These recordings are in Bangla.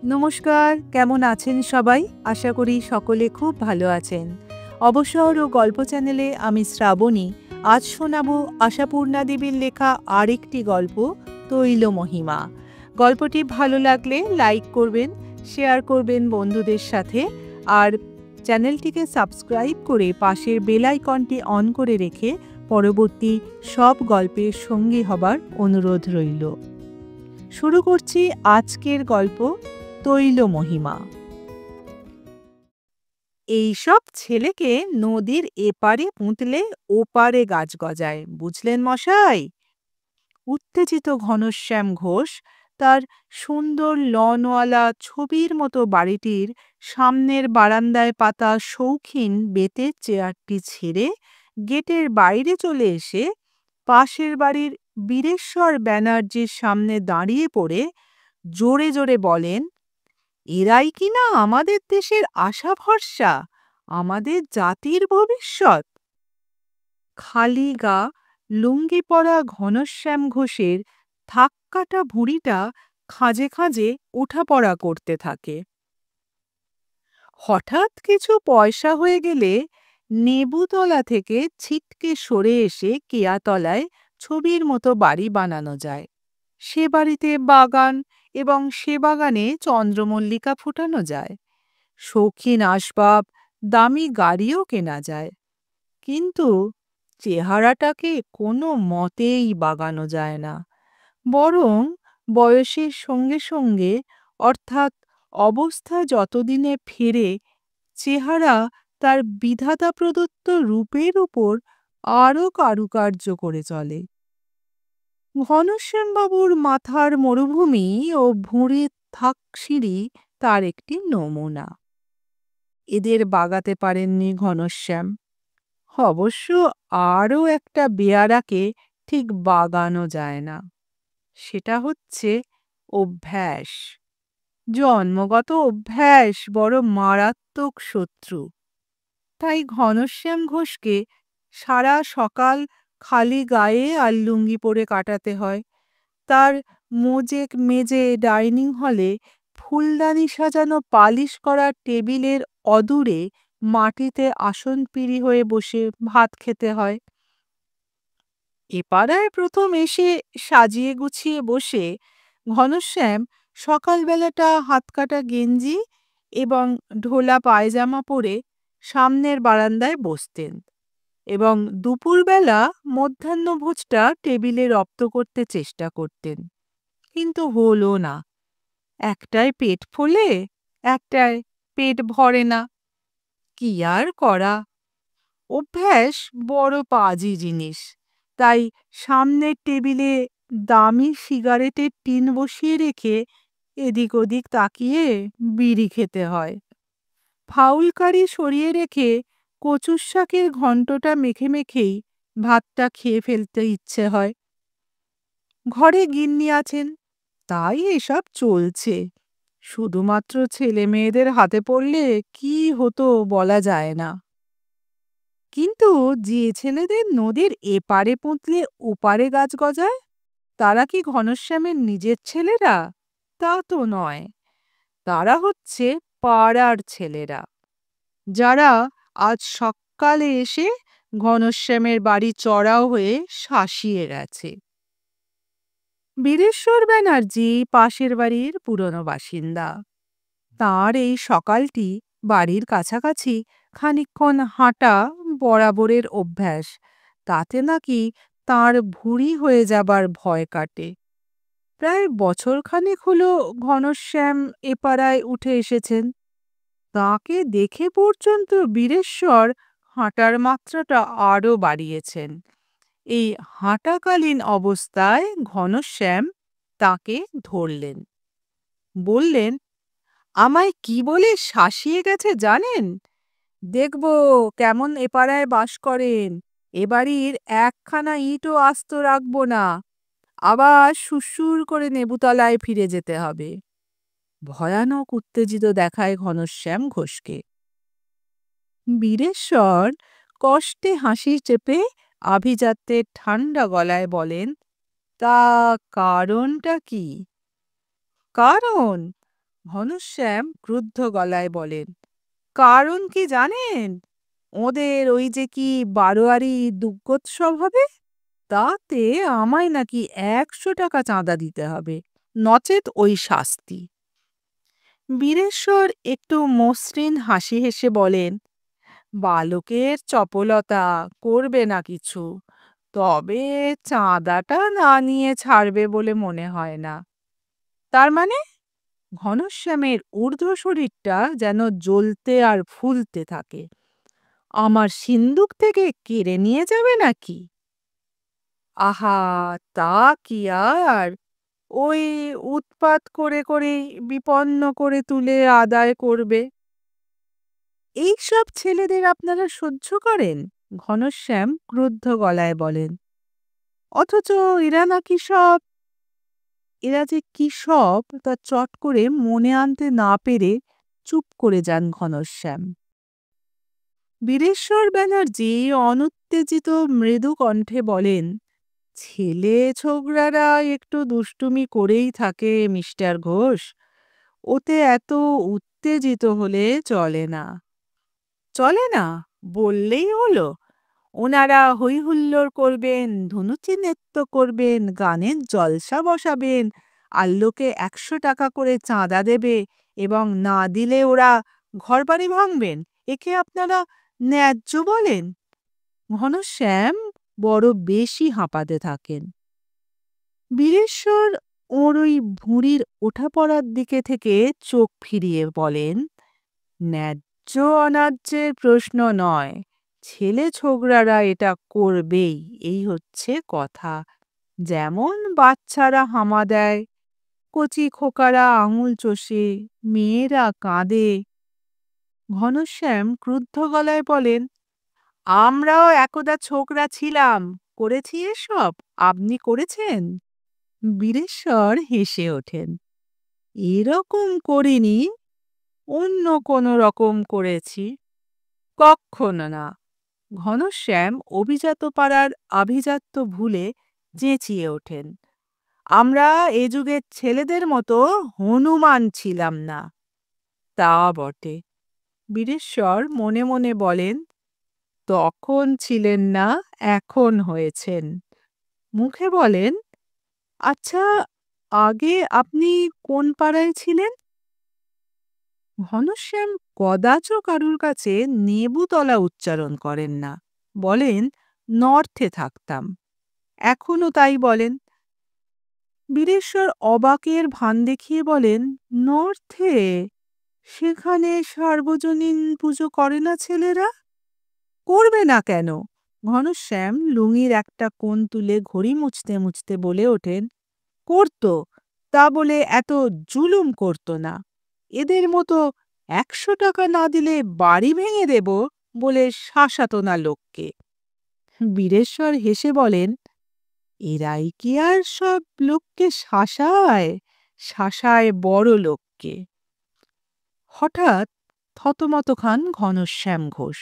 নমস্কার, কেমন আছেন সবাই? আশা করি সকলে খুব ভালো আছেন। অবসর ও গল্প চ্যানেলে আমি শ্রাবণী। আজ শোনাব আশাপূর্ণা দেবীর লেখা আরেকটি গল্প, তৈল মহিমা। গল্পটি ভালো লাগলে লাইক করবেন, শেয়ার করবেন বন্ধুদের সাথে, আর চ্যানেলটিকে সাবস্ক্রাইব করে পাশের বেল আইকনটি অন করে রেখে পরবর্তী সব গল্পের সঙ্গী হবার অনুরোধ রইল। শুরু করছি আজকের গল্প, তৈল মহিমা। এইসব ছেলেকে নদীর এপারে পুঁতলে ওপারে গাছ গজায়, বুঝলেন মশাই? উত্তেজিত ঘনশ্যাম ঘোষ তার সুন্দর লনওয়ালা ছবির মতো বাড়িটির সামনের বারান্দায় পাতা শৌখিন বেতের চেয়ারটি ছেড়ে গেটের বাইরে চলে এসে পাশের বাড়ির বীরেশ্বর ব্যানার্জির সামনে দাঁড়িয়ে পড়ে জোরে জোরে বলেন, এরাই কিনা আমাদের দেশের আশা ভরসা, আমাদের জাতির ভবিষ্যৎ। খালি গা লুঙ্গি পরা ঘনশ্যাম ঘোষের থাক্কাটা ভুঁড়িটা খাঁজে খাঁজে ওঠাপড়া করতে থাকে। হঠাৎ কিছু পয়সা হয়ে গেলে নেবুতলা থেকে ছিটকে সরে এসে কেয়াতলায় ছবির মতো বাড়ি বানানো যায়। সে বাড়িতে বাগান এবং সে বাগানে চন্দ্রমল্লিকা ফুটানো যায়। শৌখিন আসবাব, দামি গাড়িও কেনা যায়। কিন্তু চেহারাটাকে কোনো মতেই বাগানো যায় না। বরং বয়সের সঙ্গে সঙ্গে, অর্থাৎ অবস্থা যতদিনে ফেরে, চেহারা তার বিধাতা প্রদত্ত রূপের উপর আরও কারুকার্য করে চলে। ঘনশ্যামবাবুর মাথার মরুভূমি ও ভুঁড়ির থাকসিঁড়ি তার একটি নমুনা। এদের বাগাতে পারেননি ঘনশ্যাম। অবশ্য আরও একটা বেয়ারাকে ঠিক বাগানো যায় না। সেটা হচ্ছে অভ্যাস। জন্মগত অভ্যাস বড় মারাত্মক শত্রু। তাই ঘনশ্যাম ঘোষকে সারা সকাল খালি গায়ে আর লুঙ্গি পরে কাটাতে হয়। তার মোজেক মেজে ডাইনিং হলে ফুলদানি সাজানো পালিশ করা টেবিলের অদূরে মাটিতে আসন পিঁড়ি হয়ে বসে ভাত খেতে হয়। এপাড়ায় প্রথম এসে সাজিয়ে গুছিয়ে বসে ঘনশ্যাম সকালবেলাটা হাতকাটা গেঞ্জি এবং ঢোলা পায়জামা পরে সামনের বারান্দায় বসতেন এবং দুপুরবেলা মধ্যাহ্নভোজটা টেবিলে রপ্ত করতে চেষ্টা করতেন। কিন্তু হলো না। একটায় পেট ফোলে, একটায় পেট ভরে না। কি আর করা? অভ্যাস বড় পাজি জিনিস। তাই সামনের টেবিলে দামি সিগারেটের টিন বসিয়ে রেখে এদিক ওদিক তাকিয়ে বিড়ি খেতে হয়। ফাউলকারি সরিয়ে রেখে কচুর শাকের ঘন্টটা মেখে মেখেই ভাতটা খেয়ে ফেলতে ইচ্ছে হয়। ঘরে গিন্নি আছেন, তাই এসব চলছে। শুধুমাত্র ছেলে মেয়েদের হাতে পড়লে কি হতো বলা যায় না। কিন্তু যে ছেলেদের নদীর এপারে পুঁতলে ওপারে গাছ গজায়, তারা কি ঘনশ্যামের নিজের ছেলেরা? তা তো নয়। তারা হচ্ছে পাড়ার ছেলেরা, যারা আজ সকালে এসে ঘনশ্যামের বাড়ি চড়াও হয়ে শাসিয়ে গেছে। বীরেশ্বর ব্যানার্জি পাশের বাড়ির পুরনো বাসিন্দা। তাঁর এই সকালটি বাড়ির কাছাকাছি খানিকক্ষণ হাঁটা বরাবরের অভ্যাস। তাতে নাকি তাঁর ভুঁড়ি হয়ে যাবার ভয় কাটে। প্রায় বছরখানেক হলো ঘনশ্যাম এপাড়ায় উঠে এসেছেন। তাঁকে দেখে পর্যন্ত বীরেশ্বর হাঁটার মাত্রাটা আরও বাড়িয়েছেন। এই হাঁটাকালীন অবস্থায় ঘনশ্যাম তাঁকে ধরলেন। বললেন, আমায় কি বলে শাসিয়ে গেছে জানেন? দেখব কেমন এপাড়ায় বাস করেন। এ বাড়ির একখানা ইটও আস্ত রাখব না। আবার সুসুর করে নেবুতলায় ফিরে যেতে হবে। ভয়ানক উত্তেজিত দেখায় ঘনশ্যাম ঘোষকে। বীরেশ্বর কষ্টে হাসি চেপে আভিজাত্যের ঠান্ডা গলায় বলেন, তা কারণটা কি? কারণ ঘনশ্যাম ক্রুদ্ধ গলায় বলেন, কারণ কি জানেন? ওদের ওই যে কি বারোয়ারি দুর্গোৎসব হবে, তাতে আমায় নাকি ১০০ টাকা চাঁদা দিতে হবে, নচেৎ ওই শাস্তি। বীরেশ্বর একটু মসৃণ হাসি হেসে বলেন, বালকের চপলতা, করবে না কিছু, তবে চাঁদাটা না নিয়ে ছাড়বে বলে মনে হয় না। তার মানে? ঘনশ্যামের ঊর্ধ্ব শরীরটা যেন জ্বলতে আর ফুলতে থাকে। আমার সিন্দুক থেকে কেড়ে নিয়ে যাবে নাকি? আহা, তা কি আর! ওই উৎপাত করে করেই বিপন্ন করে তুলে আদায় করবে। এইসব ছেলেদের আপনারা সহ্য করেন? ঘনশ্যাম ক্রুদ্ধ গলায় বলেন। অথচ এরা নাকি সব, এরা যে কি সব তা চট করে মনে আনতে না পেরে চুপ করে যান ঘনশ্যাম। বীরেশ্বর ব্যানার্জি অনুত্তেজিত মৃদু কণ্ঠে বলেন, ছেলে ছোকরারা একটু দুষ্টুমি করেই থাকে মিস্টার ঘোষ, ওতে এত উত্তেজিত হলে চলে না। চলে না বললেই হলো? ওনারা হৈ হুল্লোড় করবেন, ধুনুচি নৃত্য করবেন, গানের জলসা বসাবেন, আর লোকে ১০০ টাকা করে চাঁদা দেবে এবং না দিলে ওরা ঘরবাড়ি ভাঙবেন, একে আপনারা ন্যায্য বলেন? ঘনশ্যাম বড় বেশি হাঁপাতে থাকেন। বীরেশ্বর ওর ওই ভুঁড়ির ওঠাপড়ার দিকে থেকে চোখ ফিরিয়ে বলেন, ন্যায্য অন্যায্যের প্রশ্ন নয়, ছেলে ছোকরারা এটা করবেই, এই হচ্ছে কথা। যেমন বাচ্চারা হামা দেয়, কচি খোকারা আঙুল চষে, মেয়েরা কাঁদে। ঘনশ্যাম ক্রুদ্ধ গলায় বলেন, আমরাও একদা ছোকরা ছিলাম, করেছি এসব, আপনি করেছেন? বীরেশ্বর হেসে ওঠেন, এরকম করিনি, অন্য কোনো রকম করেছি। কক্ষনো না। ঘনশ্যাম অভিজাত পাড়ার আভিজাত্য ভুলে চেঁচিয়ে ওঠেন, আমরা এ যুগের ছেলেদের মতো হনুমান ছিলাম না। তা বটে। বীরেশ্বর মনে মনে বলেন, তখন ছিলেন না, এখন হয়েছেন। মুখে বলেন, আচ্ছা, আগে আপনি কোন পাড়ায় ছিলেন? ঘনশ্যাম কদাচ কারুর কাছে নেবুতলা উচ্চারণ করেন না, বলেন, নর্থে থাকতাম। এখনো তাই বলেন। বীরেশ্বর অবাকের ভান দেখিয়ে বলেন, নর্থে? সেখানে সার্বজনীন পুজো করে না ছেলেরা? করবে না কেন? ঘনশ্যাম লুঙির একটা কোণ তুলে ঘড়ি মুছতে মুছতে বলে ওঠেন, করত, তা বলে এত জুলুম করত না। এদের মতো ১০০ টাকা না দিলে বাড়ি ভেঙে দেব বলে শাসাত না লোককে। বীরেশ্বর হেসে বলেন, এরাই কি আর সব লোককে শাসায়? শাসায় বড় লোককে। হঠাৎ থতমত খান ঘনশ্যাম ঘোষ।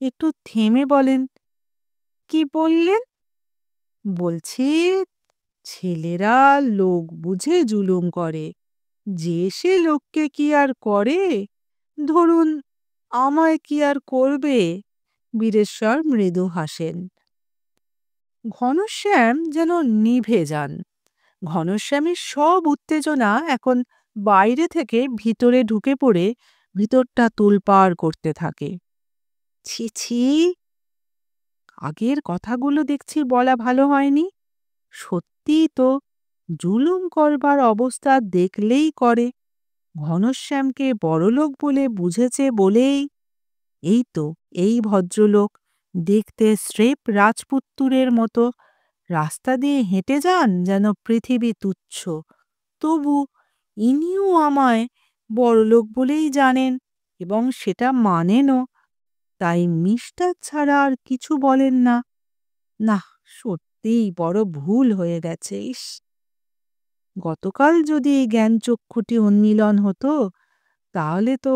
একটু থেমে বলেন, কি বললেন? বলছি, ছেলেরা লোক বুঝে জুলুম করে, যে সে লোককে কি আর করে? ধরুন, আমায় কি আর করবে? বীরেশ্বর মৃদু হাসেন। ঘনশ্যাম যেন নিভে যান। ঘনশ্যামের সব উত্তেজনা এখন বাইরে থেকে ভিতরে ঢুকে পড়ে ভিতরটা তোলপাড় করতে থাকে। ছি ছি, আগের কথাগুলো দেখছি বলা ভালো হয়নি। সত্যিই তো, জুলুম করবার অবস্থা দেখলেই করে। ঘনশ্যামকে বড়লোক বলে বুঝেছে বলেই। এই তো, এই ভদ্রলোক দেখতে স্রেফ রাজপুত্তুরের মতো, রাস্তা দিয়ে হেঁটে যান যেন পৃথিবী তুচ্ছ, তবু ইনিও আমায় বড়লোক বলেই জানেন এবং সেটা মানেনও, তাই মিষ্টার ছাড়া আর কিছু বলেন না। না, সত্যিই বড় ভুল হয়ে গেছে। ইস, গতকাল যদি এই জ্ঞানচক্ষুটি উন্মীলন হতো, তাহলে তো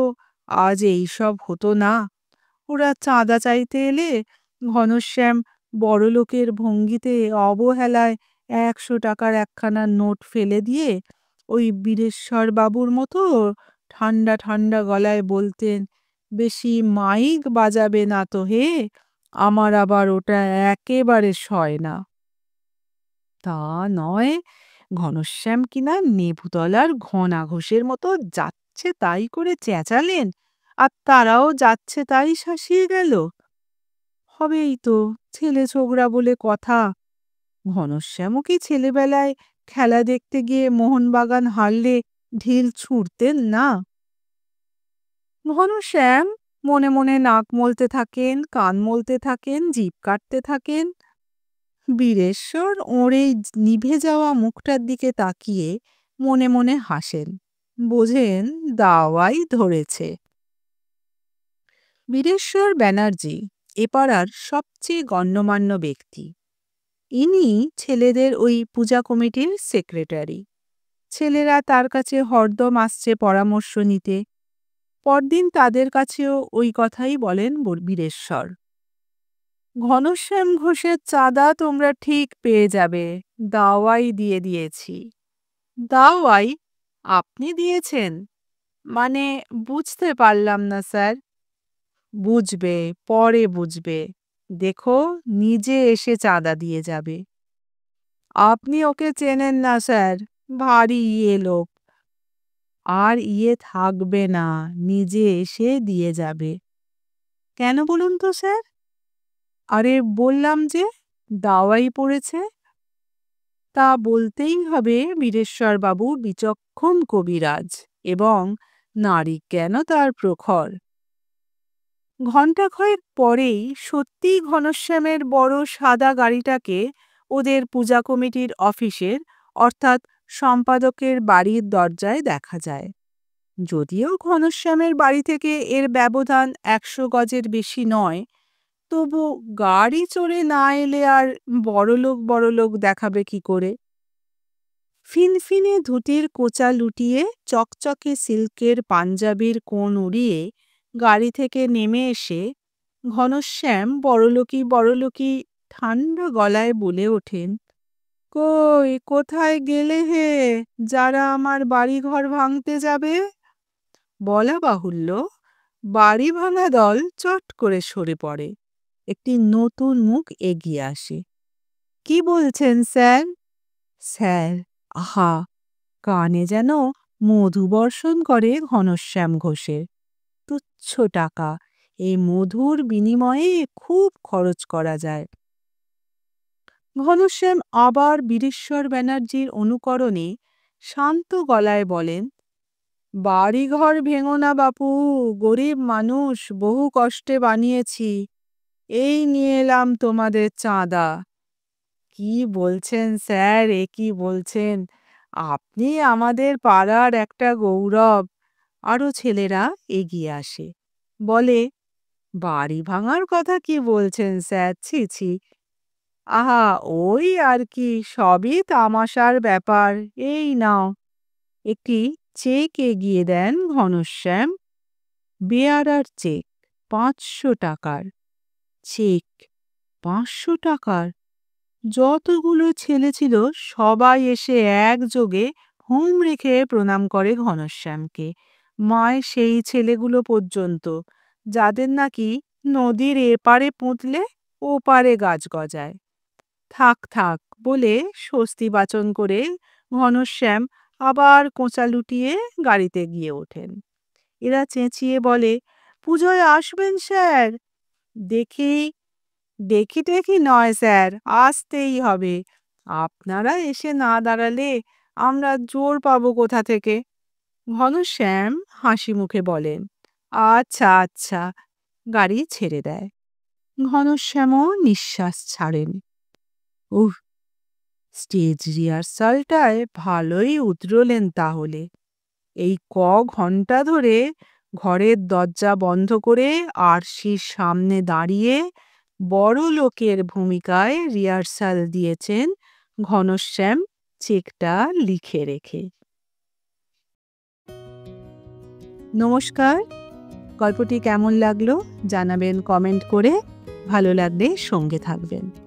আজ এইসব হতো না। ওরা চাঁদা চাইতে এলে ঘনশ্যাম বড়লোকের ভঙ্গিতে অবহেলায় ১০০ টাকার একখানা নোট ফেলে দিয়ে ওই বীরেশ্বর বাবুর মতো ঠান্ডা ঠান্ডা গলায় বলতেন, বেশি মাইক বাজাবে না তো হে, আমার আবার ওটা একেবারে সয় না। তা নয়, ঘনশ্যাম কিনা নেবুতলার ঘনা ঘোষের মতো যাচ্ছে তাই করে চেঁচালেন, আর তারাও যাচ্ছে তাই শাসিয়ে গেল। হবেই তো, ছেলে ছোকরা বলে কথা। ঘনশ্যামও কি ছেলেবেলায় খেলা দেখতে গিয়ে মোহনবাগান হারলে ঢিল ছুঁড়তেন না? ঘনশ্যাম মনে মনে নাক মলতে থাকেন, কান মলতে থাকেন, জিভ কাটতে থাকেন। বীরেশ্বর ওর এই নিভে যাওয়া মুখটার দিকে তাকিয়ে মনে মনে হাসেন, বোঝেন দাওয়াই ধরেছে। বীরেশ্বর ব্যানার্জি এপাড়ার সবচেয়ে গণ্যমান্য ব্যক্তি। ইনি ছেলেদের ওই পূজা কমিটির সেক্রেটারি। ছেলেরা তার কাছে হরদম আসছে পরামর্শ নিতে। পরদিন তাদের কাছেও ওই কথাই বলেন বীরেশ্বর। ঘনশ্যাম ঘোষের চাঁদা তোমরা ঠিক পেয়ে যাবে, দাওয়াই দিয়ে দিয়েছি। দাওয়াই? আপনি দিয়েছেন? মানে বুঝতে পারলাম না স্যার। বুঝবে, পরে বুঝবে। দেখো, নিজে এসে চাঁদা দিয়ে যাবে। আপনি ওকে চেনেন না স্যার, ভারী ইয়ে লোক। আর ইয়ে থাকবে না, নিজে এসে দিয়ে যাবে। কেন বলুন তো স্যার? আরে বললাম যে দাওয়াই পড়েছে। তা বলতেই হবে বীরেশ্বরবাবু বিচক্ষণ কবিরাজ এবং নারী জ্ঞান তার প্রখর। ঘণ্টা কয়েক পরেই সত্যিই ঘনশ্যামের বড় সাদা গাড়িটাকে ওদের পূজা কমিটির অফিসের অর্থাৎ সম্পাদকের বাড়ির দরজায় দেখা যায়। যদিও ঘনশ্যামের বাড়ি থেকে এর ব্যবধান 100 গজের বেশি নয়, তবু গাড়ি চড়ে না এলে আর বড়লোক দেখাবে কি করে? ফিনফিনে ধুতির কোঁচা লুটিয়ে চকচকে সিল্কের পাঞ্জাবির কোণ উড়িয়ে গাড়ি থেকে নেমে এসে ঘনশ্যাম বড়লোকি ঠান্ডা গলায় বলে ওঠেন, কই কোথায় গেলে হে, যারা আমার বাড়িঘর ভাঙতে যাবে? বলা বাহুল্য, বাড়ি ভাঙা দল চট করে সরে পড়ে। একটি নতুন মুখ এগিয়ে আসে। কি বলছেন স্যার? স্যার? আহা! কানে যেন মধু বর্ষণ করে ঘনশ্যাম ঘোষের। তুচ্ছ টাকা, এই মধুর বিনিময়ে খুব খরচ করা যায়। ঘনশ্যাম আবার বীরেশ্বর ব্যানার্জির অনুকরণে শান্ত গলায় বলেন, বাড়িঘর ভেঙো না বাপু, গরিব মানুষ, বহু কষ্টে বানিয়েছি, এই নিয়ে এলাম তোমাদের চাঁদা। কি বলছেন স্যার, এ কি বলছেন? আপনি আমাদের পাড়ার একটা গৌরব। আরও ছেলেরা এগিয়ে আসে, বলে, বাড়ি ভাঙার কথা কি বলছেন স্যার, ছি ছি। আহা, ওই আর কি, সবই তামাশার ব্যাপার। এই নাও। একটি চেক এগিয়ে দেন ঘনশ্যাম। বেয়ারার চেক, 500 টাকার। চেক 500 টাকার? যতগুলো ছেলে ছিল সবাই এসে একযোগে হুমড়ি খেয়ে প্রণাম করে ঘনশ্যামকে, মায় সেই ছেলেগুলো পর্যন্ত, যাদের নাকি নদীর এপারে পুঁতলে ওপারে গাছ গজায়। থাক থাক বলে স্বস্তি বাচন করে ঘনশ্যাম আবার কোঁচা লুটিয়ে গাড়িতে গিয়ে ওঠেন। এরা চেঁচিয়ে বলে, পুজোয় আসবেন স্যার? দেখি দেখি টেকি নয় স্যার, আসতেই হবে। আপনারা এসে না দাঁড়ালে আমরা জোর পাবো কোথা থেকে? ঘনশ্যাম হাসি মুখে বলেন, আচ্ছা আচ্ছা। গাড়ি ছেড়ে দেয়। ঘনশ্যামও নিঃশ্বাস ছাড়েন। উহ, স্টেজ রিহার্সালটায় ভালোই উতরলেন তাহলে। এই ঘন্টা ধরে ঘরের দরজা বন্ধ করে আরশির সামনে দাঁড়িয়ে বড় লোকের ভূমিকায় রিহার্সাল দিয়েছেন ঘনশ্যাম, চেকটা লিখে রেখে। নমস্কার। গল্পটি কেমন লাগলো জানাবেন কমেন্ট করে। ভালো লাগলে সঙ্গে থাকবেন।